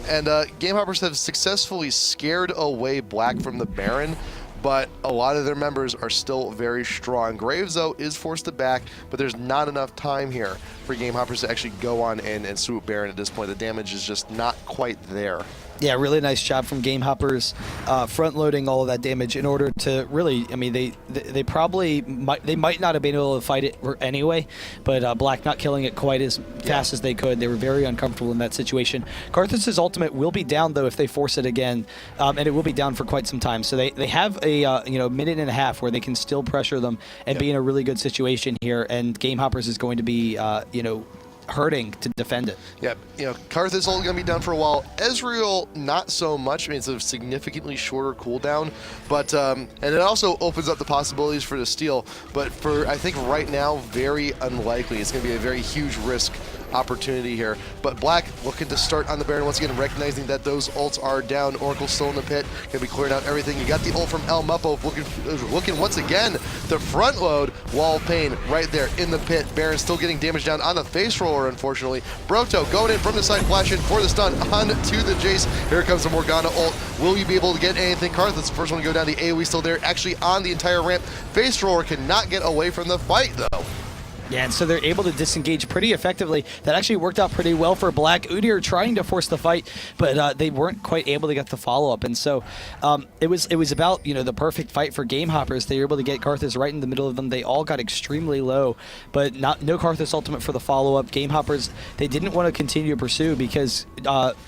and Gamehoppers have successfully scared away Black from the Baron, but a lot of their members are still very strong. Graves, though, is forced to back, but there's not enough time here for Gamehoppers to actually go on in and swoop Baron at this point. The damage is just not quite there. Yeah, really nice job from Gamehoppers, front-loading all of that damage in order to really, I mean, they probably might not have been able to fight it anyway, but Black not killing it quite as fast as they could. They were very uncomfortable in that situation. Karthus' ultimate will be down, though, if they force it again, and it will be down for quite some time. So they have a minute and a half where they can still pressure them and be in a really good situation here, and Gamehoppers is going to be, hurting to defend it. Yeah, Karthus only going to be down for a while. Ezreal, not so much. I mean, it's a significantly shorter cooldown, but and it also opens up the possibilities for the steal. But for, I think right now, very unlikely. It's going to be a very huge risk opportunity here. But Black looking to start on the Baron once again, recognizing that those ults are down. Oracle's still in the pit, gonna be clearing out everything. You got the ult from El Muppo looking once again. The front load, Wall of Pain right there in the pit. Baron still getting damage down on the face roller, unfortunately. Broto going in from the side, flashing for the stun on to the Jace. Here comes the Morgana ult. Will you be able to get anything? Karthus, the first one to go down. The AoE still there, actually on the entire ramp. Face roller cannot get away from the fight, though. Yeah, and so they're able to disengage pretty effectively. That actually worked out pretty well for Black. Udyr trying to force the fight, but they weren't quite able to get the follow-up. And so it was about, you know, the perfect fight for Gamehoppers. They were able to get Karthus right in the middle of them. They all got extremely low, but no Karthus ultimate for the follow-up. Gamehoppers, they didn't want to continue to pursue because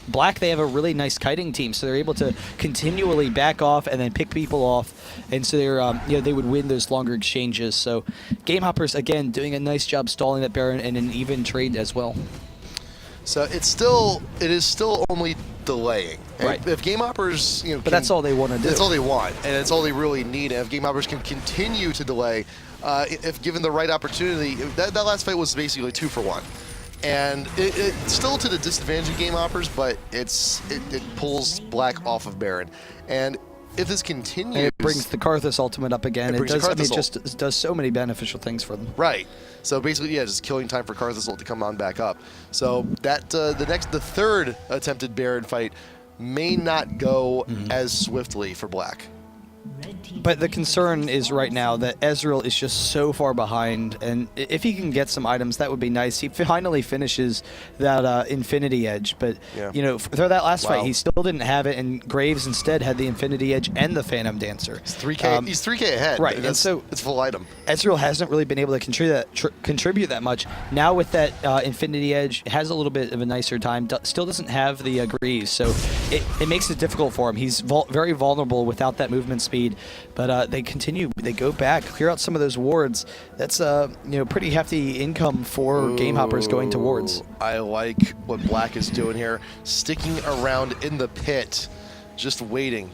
Black, they have a really nice kiting team, so they're able to continually back off and then pick people off. And so they're, you know, they would win those longer exchanges. So Gamehoppers, again, doing a nice job stalling that Baron and an even trade as well. So it is still only delaying. Right. If Gamehoppers, you know, But that's all they want to do. That's all they want, and it's all they really need. And if Gamehoppers can continue to delay, if given the right opportunity, that last fight was basically 2 for 1. And it's still to the disadvantage of Gamehoppers, but it pulls Black off of Baron. And if this continues, and it brings the Karthus ultimate up again. It does. I mean, it does so many beneficial things for them. Right. So basically, yeah, just killing time for Karthus ult to come on back up. So that the third attempted Baron fight may not go as swiftly for Black. But the concern is right now that Ezreal is just so far behind, and if he can get some items, that would be nice. He finally finishes that Infinity Edge, but you know, for that last fight, he still didn't have it, and Graves instead had the Infinity Edge and the Phantom Dancer. He's 3K. He's 3K ahead, right? And so it's full item. Ezreal hasn't really been able to contribute that much. Now with that Infinity Edge, it has a little bit of a nicer time. Still doesn't have the Greaves, so it makes it difficult for him. He's very vulnerable without that movement speed. But they continue. They go back, clear out some of those wards. That's you know, pretty hefty income for Gamehoppers going to wards. I like what Black is doing here, sticking around in the pit, just waiting for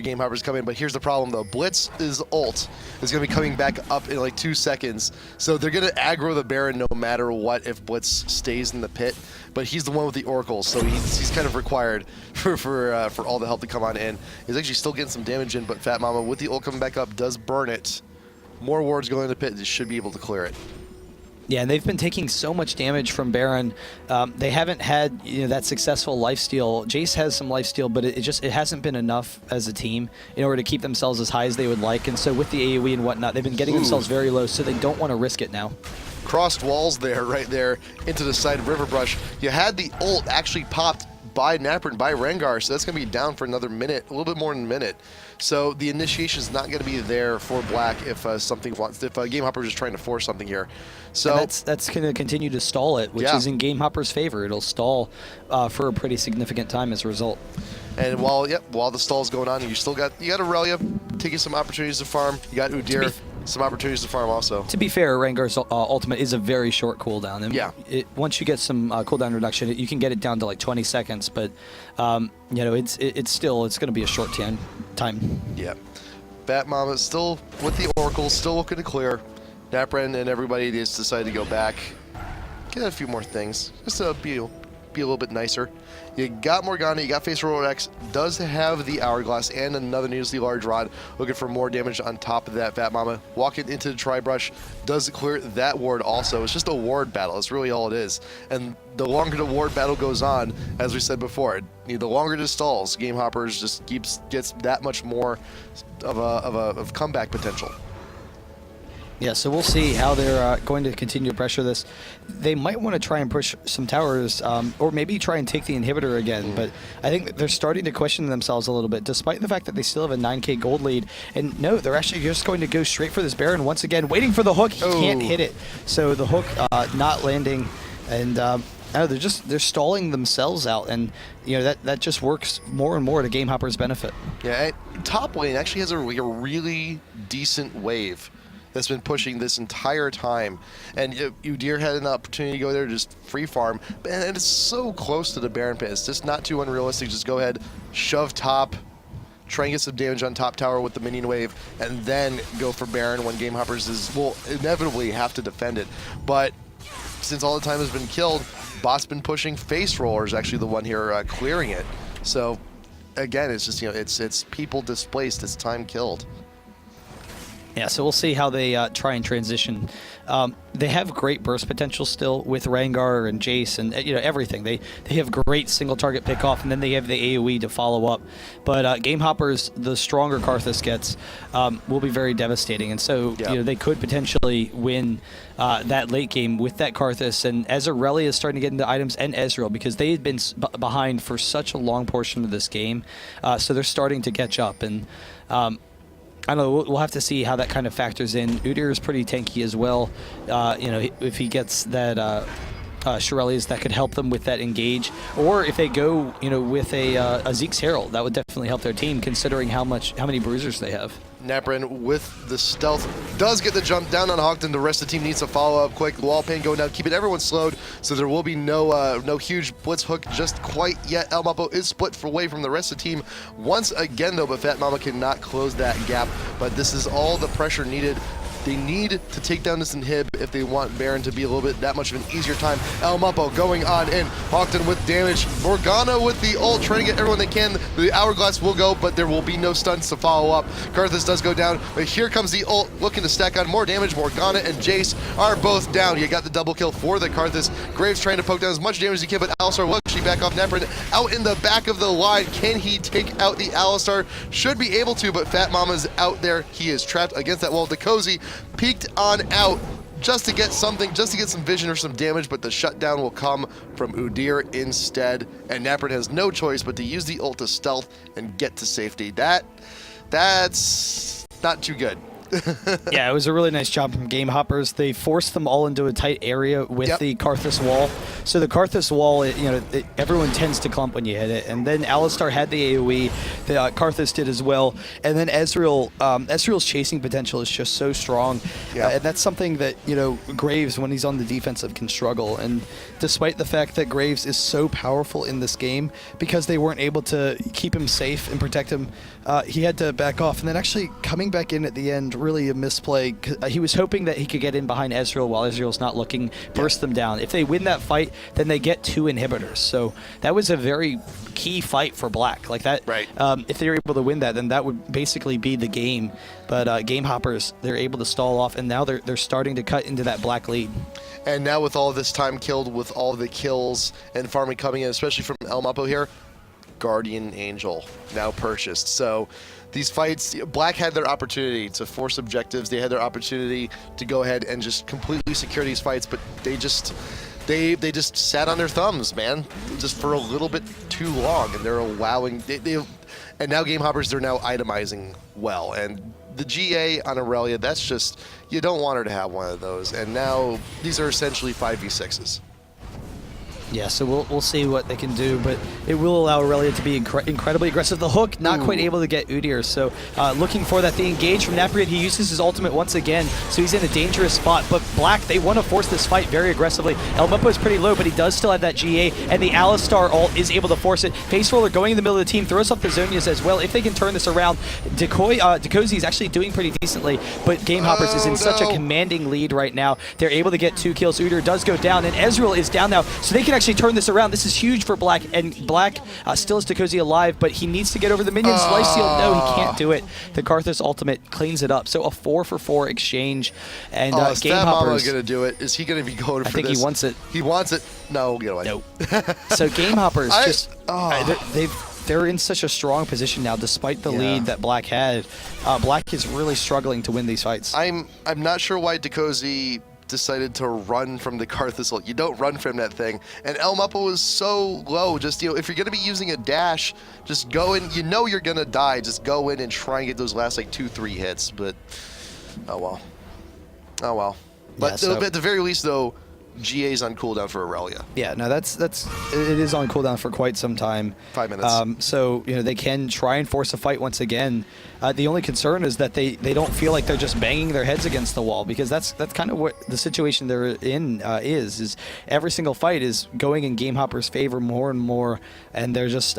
Gamehoppers to come in. But here's the problem, though. Blitz's ult is going to be coming back up in like 2 seconds, so they're going to aggro the Baron no matter what if Blitz stays in the pit. But he's the one with the oracles, so he's kind of required for all the help to come on in. He's actually still getting some damage in, but Fat Mama with the ult coming back up does burn it. More wards going in the pit. They should be able to clear it. Yeah, and they've been taking so much damage from Baron. They haven't had, you know, that successful lifesteal. Jace has some lifesteal, but it hasn't been enough as a team in order to keep themselves as high as they would like. And so with the AoE and whatnot, they've been getting themselves very low, so they don't want to risk it now. Crossed walls there, right there, into the side of River Brush. You had the ult actually popped by Napper and by Rengar, so that's going to be down for another minute, a little bit more than a minute. So the initiation is not going to be there for Black if Gamehoppers is trying to force something here. So and that's going to continue to stall it, which is in Gamehoppers' favor. It'll stall for a pretty significant time as a result. And while the stall's going on, you got Aurelia taking some opportunities to farm. You got Udyr, some opportunities to farm also. To be fair, Rengar's ultimate is a very short cooldown. And once you get some cooldown reduction, you can get it down to like 20 seconds. But you know, it's going to be a short time. Yeah. Bat Mama still with the Oracle, still looking to clear. Napren and everybody just decided to go back, get a few more things, just to be a little bit nicer. You got Morgana, you got Face Roller X, does have the Hourglass and another needlessly large rod, looking for more damage on top of that. Fat Mama walking into the Tri-Brush, does clear that ward also. It's just a ward battle, it's really all it is. And the longer the ward battle goes on, as we said before, the longer it stalls, Gamehoppers just gets that much more of comeback potential. Yeah, so we'll see how they're going to continue to pressure this. They might want to try and push some towers, or maybe try and take the inhibitor again, but I think they're starting to question themselves a little bit, despite the fact that they still have a 9k gold lead. And no, they're actually just going to go straight for this Baron once again, waiting for the hook. He can't hit it. So the hook not landing, and they're stalling themselves out, and you know that just works more and more to Gamehoppers' benefit. Yeah, top lane actually has a really decent wave that's been pushing this entire time, and Udyr had an opportunity to go there to just free farm, and it's so close to the Baron pit. It's just not too unrealistic. Just go ahead, shove top, try and get some damage on top tower with the minion wave, and then go for Baron when Gamehoppers will inevitably have to defend it. But since all the time has been killed, Bot's been pushing. Face Roller is actually the one here clearing it. So again, it's just, it's people displaced, it's time killed. Yeah, so we'll see how they try and transition. They have great burst potential still with Rengar and Jace and everything. They have great single target pickoff, and then they have the AoE to follow up. But Gamehoppers, the stronger Karthus gets, will be very devastating, and so they could potentially win that late game with that Karthus. And as Aurelia is starting to get into items, and Ezreal, because they had been behind for such a long portion of this game, so they're starting to catch up. And I don't know, we'll have to see how that kind of factors in. Udyr is pretty tanky as well. If he gets that Shirelles, that could help them with that engage. Or if they go, with a Zeke's Herald, that would definitely help their team, considering how many bruisers they have. Naprin with the stealth does get the jump down on Hawkton. The rest of the team needs to follow up quick. Wall pain going down, keeping everyone slowed, so there will be no huge blitz hook just quite yet. El Mapo is split away from the rest of the team once again, though, but Fat Mama cannot close that gap. But this is all the pressure needed. They need to take down this inhib if they want Baron to be a little bit that much of an easier time. El Mapo going on in. Hawkton with damage. Morgana with the ult, trying to get everyone they can. The Hourglass will go, but there will be no stuns to follow up. Karthus does go down, but here comes the ult, looking to stack on more damage. Morgana and Jace are both down. You got the double kill for the Karthus. Graves trying to poke down as much damage as he can, but Alistar will actually back off. Naprin out in the back of the line. Can he take out the Alistar? Should be able to, but Fat Mama's out there. He is trapped against that wall. Decozy peeked on out just to get something, just to get some vision or some damage, but the shutdown will come from Udyr instead, and Naprin has no choice but to use the ult to stealth and get to safety. That's not too good. Yeah, it was a really nice job from Gamehoppers. They forced them all into a tight area with the Karthus wall. So the Karthus wall, everyone tends to clump when you hit it. And then Alistar had the AoE. The Karthus did as well. And then Ezreal's chasing potential is just so strong. And that's something that, Graves, when he's on the defensive, can struggle. And despite the fact that Graves is so powerful in this game, because they weren't able to keep him safe and protect him, he had to back off. And then actually coming back in at the end, really a misplay. He was hoping that he could get in behind Ezreal while Ezreal's not looking, burst them down. If they win that fight, then they get 2 inhibitors. So that was a very key fight for Black. Like that, if they were able to win that, then that would basically be the game. But Gamehoppers, they're able to stall off, and now they're starting to cut into that Black lead. And now with all this time killed, with all the kills and farming coming in, especially from El Mapo here, Guardian Angel now purchased. So these fights, Black had their opportunity to force objectives. They had their opportunity to go ahead and just completely secure these fights, but they just sat on their thumbs, man, just for a little bit too long, and they're allowing and now Gamehoppers, they're now itemizing well, and the GA on Aurelia, that's just, you don't want her to have one of those, and now these are essentially 5v6s. Yeah, so we'll see what they can do, but it will allow Aurelia to be incredibly aggressive. The hook, not quite able to get Udyr, so looking for that. The engage from Naprin, he uses his ultimate once again, so he's in a dangerous spot. But Black, they want to force this fight very aggressively. El Mapo is pretty low, but he does still have that GA, and the Alistar ult is able to force it. Face Roller going in the middle of the team, throws off the Zonias as well. If they can turn this around, Decozy is actually doing pretty decently, but Gamehoppers is in such a commanding lead right now. They're able to get 2 kills. Udyr does go down, and Ezreal is down now, so they can actually turn this around. This is huge for Black, and Black still has Decozy alive, but he needs to get over the minions. Lifesteal, no, he can't do it. The Karthus ultimate cleans it up. So a 4-for-4 exchange, and Gamehoppers going to do it. Is he going to be going for this? I think he wants it. He wants it. No, get away. No. So Gamehoppers they're in such a strong position now, despite the lead that Black had. Black is really struggling to win these fights. I'm not sure why Decozy decided to run from the Karthus ult. You don't run from that thing. And El Mapo was so low. Just, if you're going to be using a dash, just go in. You're going to die. Just go in and try and get those last, 2-3 hits. But, oh well. Oh well. But at the very least, though, GA's on cooldown for Aurelia. Yeah, no, it is on cooldown for quite some time. 5 minutes. So, they can try and force a fight once again. The only concern is that they don't feel like they're just banging their heads against the wall, because that's kind of what the situation they're in is every single fight is going in Gamehoppers' favor more and more, and they're just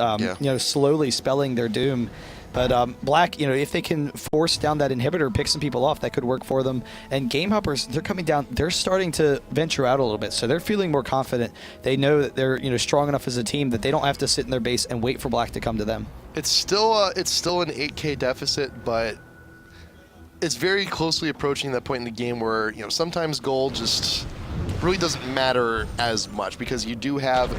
slowly spelling their doom. But Black, if they can force down that inhibitor, pick some people off, that could work for them. And Gamehoppers, they're coming down. They're starting to venture out a little bit, so they're feeling more confident. They know that they're strong enough as a team that they don't have to sit in their base and wait for Black to come to them. It's still an 8K deficit, but it's very closely approaching that point in the game where, you know, sometimes gold just really doesn't matter as much because you do have,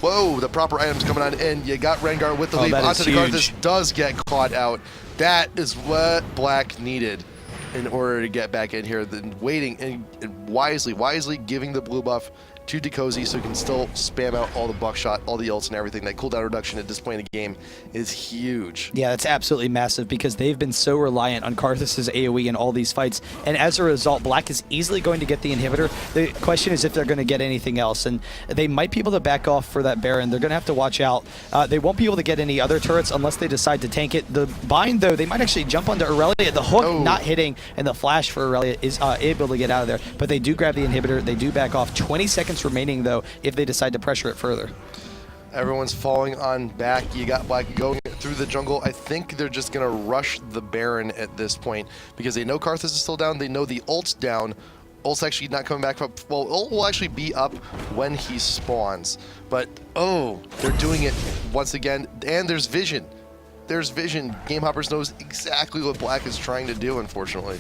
whoa, the proper items coming on in. You got Rengar with the leap onto the card. This does get caught out. That is what Black needed in order to get back in here. Then waiting and wisely giving the blue buff to Decozy so he can still spam out all the buckshot, all the ults and everything. That cooldown reduction at this point in the game is huge. Yeah, that's absolutely massive because they've been so reliant on Karthus' AoE in all these fights, and as a result, Black is easily going to get the inhibitor. The question is if they're going to get anything else, and they might be able to back off for that Baron. They're going to have to watch out. They won't be able to get any other turrets unless they decide to tank it. The bind, though, they might actually jump onto Aurelia. The hook not hitting, and the flash for Aurelia is able to get out of there, but they do grab the inhibitor. They do back off. 20 seconds remaining, though, if they decide to pressure it further. Everyone's falling on back. You got Black going through the jungle. I think they're just going to rush the Baron at this point because they know Karthus is still down. They know the ult's down. Ult's actually not coming back up. Well, ult will actually be up when he spawns. But, oh, they're doing it once again. And there's vision. There's vision. Gamehoppers knows exactly what Black is trying to do, unfortunately.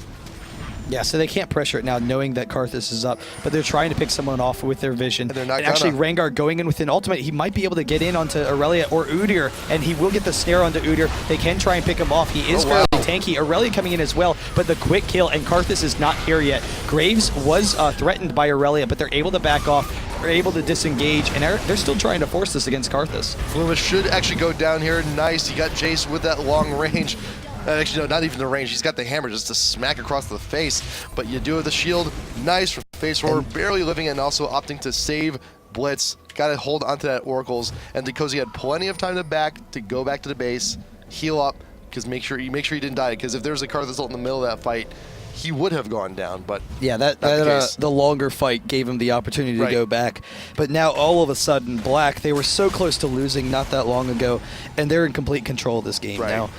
Yeah, so they can't pressure it now, knowing that Karthus is up, but they're trying to pick someone off with their vision. And they're not actually, Rengar going in with an ultimate, he might be able to get in onto Aurelia or Udyr, and he will get the snare onto Udyr. They can try and pick him off. He is fairly tanky. Aurelia coming in as well, but the quick kill, and Karthus is not here yet. Graves was threatened by Aurelia, but they're able to back off. Are able to disengage, and they're still trying to force this against Karthus. Fluma should actually go down here. Nice. You got Jace with that long range. Actually, no, not even the range. He's got the hammer just to smack across the face. But you do have the shield. Nice for face roar. Barely living and also opting to save Blitz. Got to hold onto that Oracles. And Decozy had plenty of time to go back to the base, heal up, because make sure he didn't die. Because if there's a Karthus ult in the middle of that fight, he would have gone down, but yeah, the longer fight gave him the opportunity to go back. But now all of a sudden, Black, they were so close to losing not that long ago, and they're in complete control of this game now.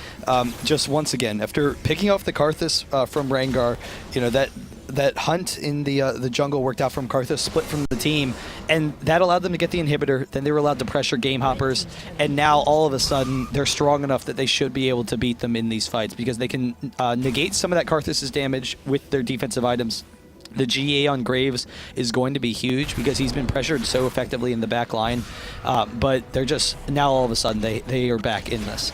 Just once again, after picking off the Karthus from Rengar, you know, that hunt in the jungle worked out from Karthus, split from the team, and that allowed them to get the inhibitor. Then they were allowed to pressure Gamehoppers, and now all of a sudden they're strong enough that they should be able to beat them in these fights because they can negate some of that Karthus' damage with their defensive items. The GA on Graves is going to be huge because he's been pressured so effectively in the back line, but they're just, now all of a sudden they are back in this.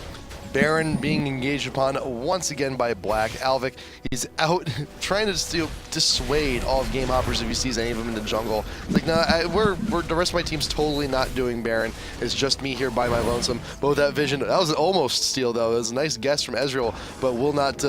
Baron being engaged upon once again by Black. Alvic, he's out trying to dissuade all of Gamehoppers if he sees any of them in the jungle. Like, no, the rest of my team's totally not doing Baron. It's just me here by my lonesome. But with that vision, that was almost steal though. It was a nice guess from Ezreal, but will not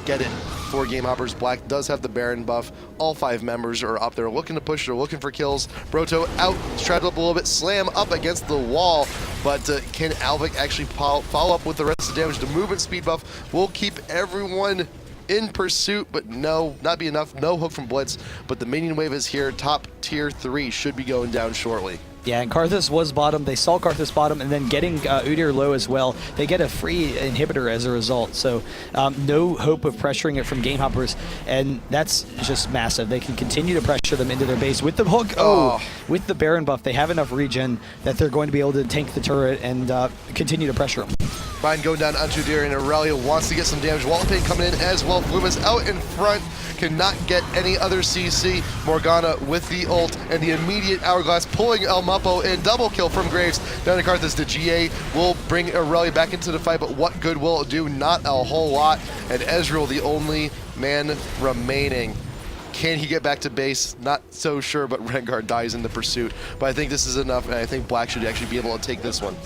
get it for Gamehoppers. Black does have the Baron buff. All 5 members are up there looking to push. They're looking for kills. Broto out, strapped up a little bit, slam up against the wall. But can Alvic actually follow up with the rest of the damage? The movement speed buff will keep everyone in pursuit, but no, not be enough. No hook from Blitz, but the minion wave is here. Top tier 3 should be going down shortly. Yeah, and Karthus was bottom. They saw Karthus bottom, and then getting Udyr low as well. They get a free inhibitor as a result, so no hope of pressuring it from Gamehoppers, and that's just massive. They can continue to pressure them into their base with the hook. With the Baron buff, they have enough regen that they're going to be able to tank the turret and continue to pressure them. Bind going down onto Udyr, and Aurelia wants to get some damage. Wallpain coming in as well. Fluma's out in front, cannot get any other CC. Morgana with the ult, and the immediate Hourglass pulling El Muppo in. Double kill from Graves down to Karthus. The GA will bring Aurelia back into the fight, but what good will it do? Not a whole lot. And Ezreal, the only man remaining. Can he get back to base? Not so sure, but Rengar dies in the pursuit. But I think this is enough, and I think Black should actually be able to take this one.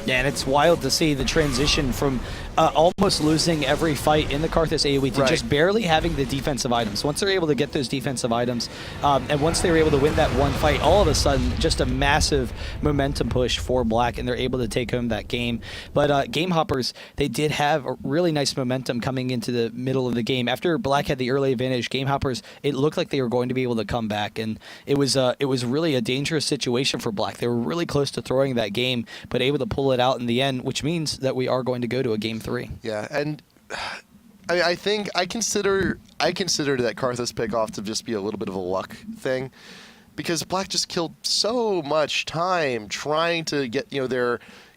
Yeah, and it's wild to see the transition from almost losing every fight in the Karthus AoE to just barely having the defensive items. Once they're able to get those defensive items, and once they were able to win that one fight, all of a sudden, just a massive momentum push for Black, and they're able to take home that game. But Gamehoppers, they did have a really nice momentum coming into the middle of the game. After Black had the early advantage, Gamehoppers, it looked like they were going to be able to come back, and it was really a dangerous situation for Black. They were really close to throwing that game, but able to pull it out in the end, which means that we are going to go to a Game 3. Yeah, and I think I consider that Karthus pick off to just be a little bit of a luck thing, because Black just killed so much time trying to get it's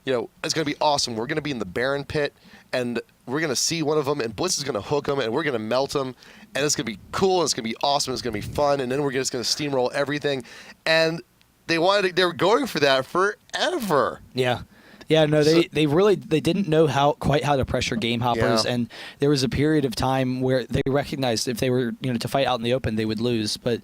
going to be awesome. We're going to be in the Baron pit, and we're going to see one of them, and Blitz is going to hook them, and we're going to melt them, and it's going to be cool, and it's going to be awesome, and it's going to be fun, and then we're just going to steamroll everything. And they were going for that forever. Yeah. Yeah, no, they didn't know quite how to pressure Gamehoppers, and there was a period of time where they recognized if they were to fight out in the open, they would lose. But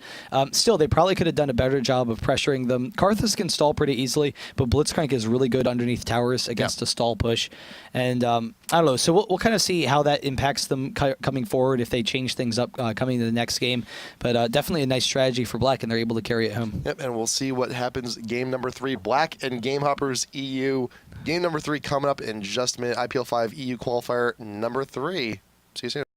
still, they probably could have done a better job of pressuring them. Karthus can stall pretty easily, but Blitzcrank is really good underneath towers against a stall push. And I don't know, so we'll kind of see how that impacts them coming forward if they change things up coming to the next game. But definitely a nice strategy for Black, and they're able to carry it home. Yep, and we'll see what happens game number 3. Black and Gamehoppers.EU. Game number 3 coming up in just a minute. IPL5 EU qualifier number 3. See you soon.